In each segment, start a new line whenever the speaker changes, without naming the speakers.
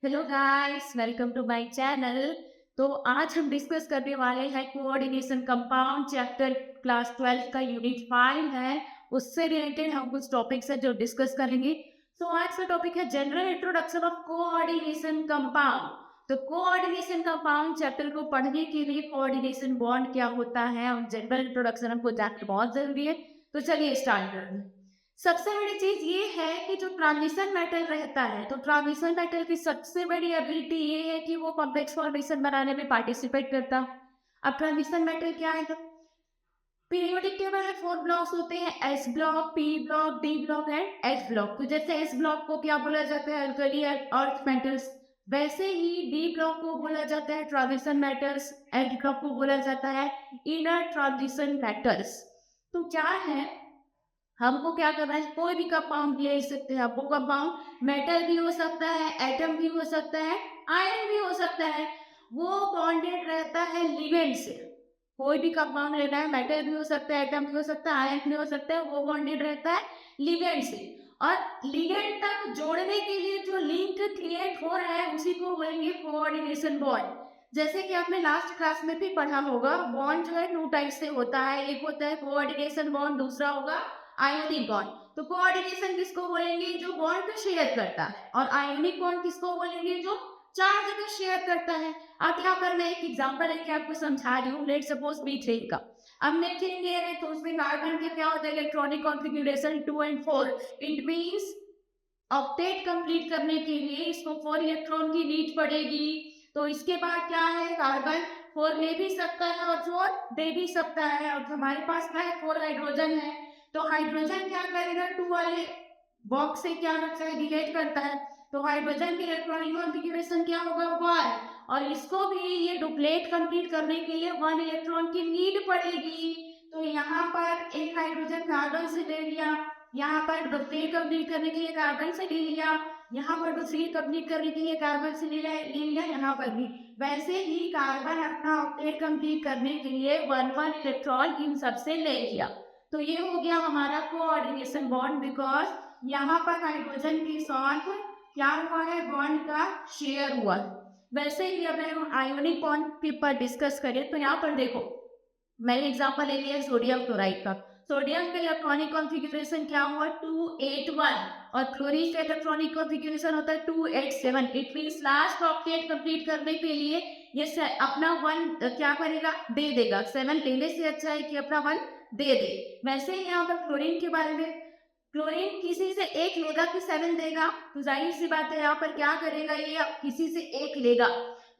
Hello guys, welcome to my channel. तो आज हम डिस्कस करने वाले हैं कोऑर्डिनेशन कंपाउंड चैप्टर क्लास 12 का यूनिट 5 है। उससे रिलेटेड हम कुछ टॉपिक्स हैं जो डिस्कस करेंगे। आज का टॉपिक है general introduction of coordination compound. तो कोऑर्डिनेशन कंपाउंड चैप्टर को पढ़ने के लिए कोऑर्डिनेशन बॉन्ड क्या होता है और जनरल इंट्रोडक्शन हमको जानना बहुत जरूरी है। तो चलिए स्टार्ट करते हैं। सबसे बड़ी चीज ये है कि जो ट्रांजिशन मेटल रहता है, तो ट्रांजिशन मेटल की सबसे बड़ी एबिलिटी ये है कि वो कॉम्प्लेक्स फॉर्मेशन बनाने में पार्टिसिपेट करता। अब ट्रांजिशन मेटल क्या है? पीरियोडिक टेबल में 4 ब्लॉक्स होते हैं, S block, P block, D block and F block. तो जैसे एस ब्लॉक को क्या बोला जाता है? Alkali earth metals. वैसे ही डी ब्लॉक को बोला जाता है ट्रांजिशन मेटल्स, एफ ब्लॉक को बोला जाता है इनर ट्रांजिशन मेटल्स। तो क्या है, हमको क्या करना है? कोई भी कंपाउंड ले सकते हैं। वो कंपाउंड मेटल भी हो सकता है, एटम भी हो सकता है, आयरन भी हो सकता है। वो बॉन्डेड रहता है लिगेंड से। कोई भी कंपाउंड लेना है, मेटल भी हो सकता है, एटम भी हो सकता है, आयरन भी हो सकता है, वो बॉन्डेड रहता है लिगेंड से। और लिगेंड तक जोड़ने के लिए जो लिंक क्रिएट हो रहा है उसी को बोलेंगे कोऑर्डिनेशन बॉन्ड। जैसे कि आपने लास्ट क्लास में भी पढ़ा होगा, बॉन्ड जो है 2 टाइप से होता है। एक होता है कोऑर्डिनेशन बॉन्ड, दूसरा होगा आयोनिक बॉन्ड। तो कोऑर्डिनेशन किसको बोलेंगे? जो बॉन्ड को शेयर करता है। और आयोनिक बॉन्ड किसको बोलेंगे? जो चार्ज को शेयर करता है। अब क्या करना है, एक एग्जांपल लेके आपको समझा रही हूँ। लेट सपोज मीथेन का। अब मीथेन ले रहे तो उसमें कार्बन के क्या होता है? इलेक्ट्रॉनिक कॉन्फ़िगरेशन 2 और 4। इट मींस ऑक्टेट कंप्लीट करने के लिए इसको 4 इलेक्ट्रॉन की नीड पड़ेगी। तो इसके बाद क्या है, कार्बन 4 ले भी सकता है और 4 दे भी सकता है। और हमारे पास क्या है? 4 हाइड्रोजन है। तो हाइड्रोजन क्या करेगा? 2 वाले बॉक्स से क्या रखता है? डिलीट करता है। तो हाइड्रोजन की इलेक्ट्रॉनिक कॉन्फ़िगरेशन क्या होगा? 1। और इसको भी ये डुप्लेट कंप्लीट करने के लिए 1 इलेक्ट्रॉन की नीड पड़ेगी। तो यहाँ पर एक हाइड्रोजन कार्बन से ले लिया, यहाँ पर डुप्लेट कंप्लीट करने के लिए कार्बन से ले लिया, यहाँ पर डुप्लेट कंप्लीट करने के लिए कार्बन से ले लिया यहाँ पर भी। वैसे ही कार्बन अपना ऑक्टेट कंप्लीट करने के लिए 1 इलेक्ट्रॉन इन सबसे ले लिया। तो ये हो गया हमारा कोऑर्डिनेशन बॉन्ड, बिकॉज यहाँ पर हाइड्रोजन के साथ क्या हुआ है? बॉन्ड का शेयर हुआ है। वैसे ही अगर हम आयोनिक बॉन्ड के पर डिस्कस करें तो यहाँ पर देखो, मैंने एग्जांपल ले लिया सोडियम क्लोराइड का। सोडियम का इलेक्ट्रॉनिक कॉन्फ़िगरेशन क्या हुआ? 281। और क्लोरीन का इलेक्ट्रॉनिक कॉन्फ़िगरेशन होता है 287। It means last octet complete करने के लिए ये अपना 1 क्या करेगा? दे देगा। 7 लेने से अच्छा है कि अपना 1 दे दे। वैसे ही यहाँ पर क्लोरीन के बारे में, क्लोरीन किसी से 1 लेगा कि 7 देगा? तो जाहिर सी बात है यहाँ पर क्या करेगा? ये किसी से 1 लेगा।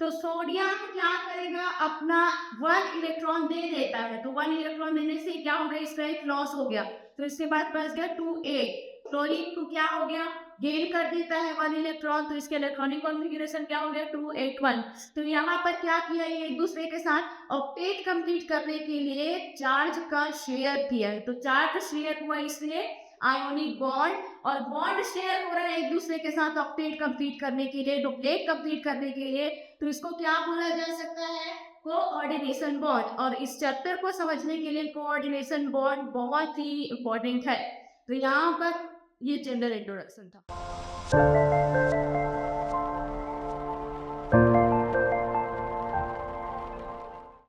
तो सोडियम क्या करेगा? अपना 1 इलेक्ट्रॉन दे देता है। तो 1 इलेक्ट्रॉन देने से क्या हो गया? इसका एक लॉस हो गया। तो इसके बाद बच गया 28। क्लोरीन को क्या हो गया? गेन कर देता है 1 इलेक्ट्रॉन। तो इसके इलेक्ट्रॉनिक कॉन्फ़िगरेशन क्या हो गया? 281। तो यहाँ पर क्या किया? ये एक दूसरे के साथ ऑक्टेट कंप्लीट करने के लिए चार्ज का शेयर किया है। तो चार्ज शेयर हुआ इसलिए आयोनिक बॉन्ड। और बॉन्ड शेयर हो रहा है एक दूसरे के साथ ऑक्टेट कंप्लीट करने के लिए, डुप्लेट कंप्लीट करने के लिए। तो इसको क्या बोला जा सकता है? Coordination bond. और इस चैप्टर को समझने के लिए कोऑर्डिनेशन बॉन्ड बहुत ही इंपॉर्टेंट है। तो यहाँ पर ये जनरल इंट्रोडक्शन था।